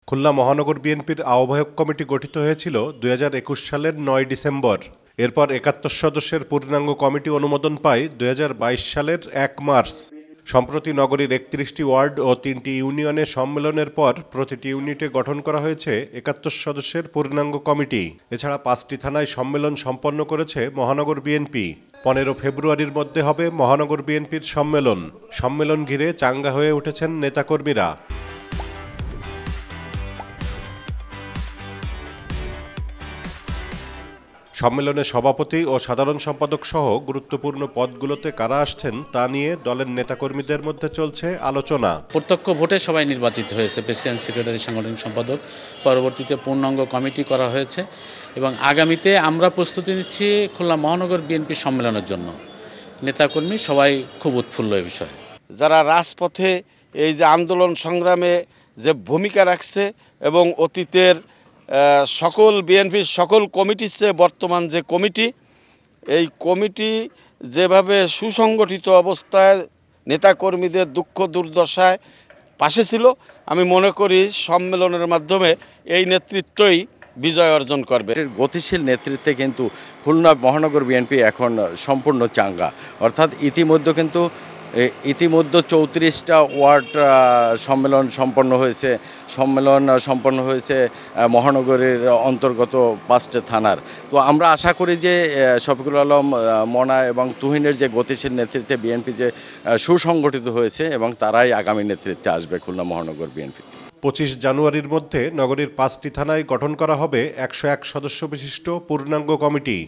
খুলনা মহানগর বিএনপির আহ্বায়ক কমিটি গঠিত হয়েছিল ২০২১ সালের ৯ ডিসেম্বর। এরপর ৭১ সদস্যের পূর্ণাঙ্গ কমিটি অনুমোদন পায় ২০২২ সালের ১ মার্চ। সম্প্রতি নগরীর ৩১টি ওয়ার্ড ও ৩টি ইউনিয়নে সম্মেলনের পর প্রতিটি ইউনিটে গঠন করা হয়েছে ৭১ সদস্যের পূর্ণাঙ্গ কমিটি। এছাড়া ৫টি থানায় সম্মেলন সম্পন্ন করেছে মহানগর বিএনপি। ১৫ ফেব্রুয়ারির মধ্যে হবে মহানগর বিএনপির সম্মেলন ঘিরে চাঙ্গা হয়ে উঠেছেন নেতাকর্মীরা। সম্মেলনে সভাপতি ও সাধারণ সম্পাদক সহ গুরুত্বপূর্ণ পদগুলোতে কারা আসছেন তা নিয়ে দলের নেতাকর্মীদের মধ্যে চলছে আলোচনা। প্রত্যক্ষ ভোটে সবাই নির্বাচিত হয়েছে, প্রেসিডেন্ট, সেক্রেটারি, সাংগঠনিক সম্পাদক। পরবর্তীতে পূর্ণাঙ্গ কমিটি করা হয়েছে এবং আগামীতে আমরা প্রস্তুতি নিচ্ছি খুলনা মহানগর বিএনপি সম্মেলনের জন্য। নেতাকর্মী সবাই খুব উৎফুল্ল এই বিষয়ে। যারা রাজপথে এই যে আন্দোলন সংগ্রামে যে ভূমিকা রাখছে এবং অতীতের সকল বিএনপির সকল কমিটির চেয়ে বর্তমান যে কমিটি, এই কমিটি যেভাবে সুসংগঠিত অবস্থায় নেতাকর্মীদের দুঃখ দুর্দশায় পাশে ছিল, আমি মনে করি সম্মেলনের মাধ্যমে এই নেতৃত্বই বিজয় অর্জন করবে। গতিশীল নেতৃত্বে কিন্তু খুলনা মহানগর বিএনপি এখন সম্পূর্ণ চাঙ্গা। অর্থাৎ ইতিমধ্যে ৩৪টা ওয়ার্ড সম্মেলন সম্পন্ন হয়েছে মহানগরের অন্তর্গত 5টা থানার। তো আমরা আশা করি যে শফিকুল আলম, মনা এবং তুহিনের যে গতিশীল নেতৃত্বে বিএনপি যে সুসংগঠিত হয়েছে এবং তারাই আগামী নেতৃত্বে আসবে খুলনা মহানগর বিএনপি। ২৫ জানুয়ারির মধ্যে নগরীর 5টি থানায় গঠন করা হবে ১০১ সদস্য বিশিষ্ট পূর্ণাঙ্গ কমিটি।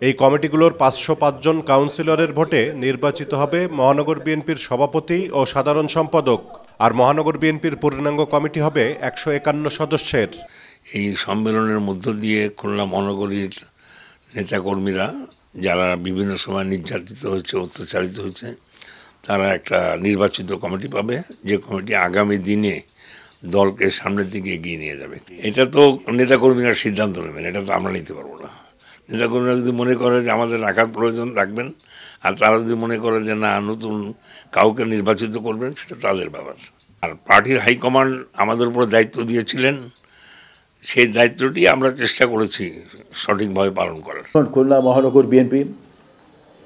এই কমিটিগুলোর ৫০৫ জন কাউন্সিলরের ভোটে নির্বাচিত হবে মহানগর বিএনপির সভাপতি ও সাধারণ সম্পাদক। আর মহানগর বিএনপির পূর্ণাঙ্গ কমিটি হবে ১৫১ সদস্যের। এই সম্মেলনের মধ্য দিয়ে খুলনা মহানগরীর নেতাকর্মীরা যারা বিভিন্ন সময় নির্যাতিত হয়েছে, অত্যাচারিত হয়েছে, তারা একটা নির্বাচিত কমিটি পাবে, যে কমিটি আগামী দিনে দলকে সামনের দিকে এগিয়ে নিয়ে যাবে। এটা তো নেতাকর্মীরা সিদ্ধান্ত নেবেন, এটা তো আমরা নিতে পারবো না। নেতাকর্মীরা যদি মনে করে যে আমাদের রাখার প্রয়োজন রাখবেন, আর তারা যদি মনে করে যে না নতুন কাউকে নির্বাচিত করবেন, সেটা তাদের ব্যাপার। আর পার্টির হাইকমান্ড আমাদের উপর দায়িত্ব দিয়েছিলেন, সেই দায়িত্বটি আমরা চেষ্টা করেছি সঠিকভাবে পালন করার। খুলনা মহানগর বিএনপি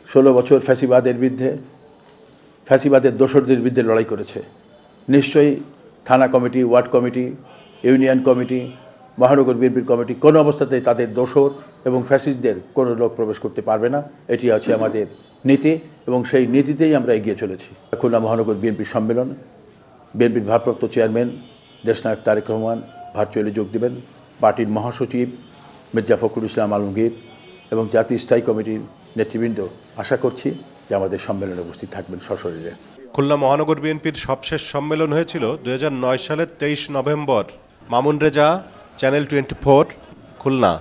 16 বছর ফ্যাসিবাদের দোসরদের বিরুদ্ধে লড়াই করেছে। নিশ্চয়ই থানা committee, word committee, union committee, মহানগর বিএনপির কমিটি কোনো অবস্থাতেই তাদের দোসর এবং ফ্যাসিস্টদের কোনো লোক প্রবেশ করতে পারবে না। এটি আছে আমাদের নীতি এবং সেই নীতিতেই আমরা এগিয়ে চলেছি। খুলনা মহানগর বিএনপির সম্মেলন, বিএনপির ভারপ্রাপ্ত চেয়ারম্যান দেশনায়ক তারেক রহমান ভার্চুয়ালি যোগ দেবেন। পার্টির মহাসচিব মির্জা ফখরুল ইসলাম আলমগীর এবং জাতীয় স্থায়ী কমিটির নেতৃবৃন্দ আশা করছি যে আমাদের সম্মেলনে উপস্থিত থাকবেন সশরীরে। খুলনা মহানগর বিএনপির সবশেষ সম্মেলন হয়েছিল ২০০৯ সালের 23 নভেম্বর। মামুন রেজা, চ্যানেল 24, খুলনা।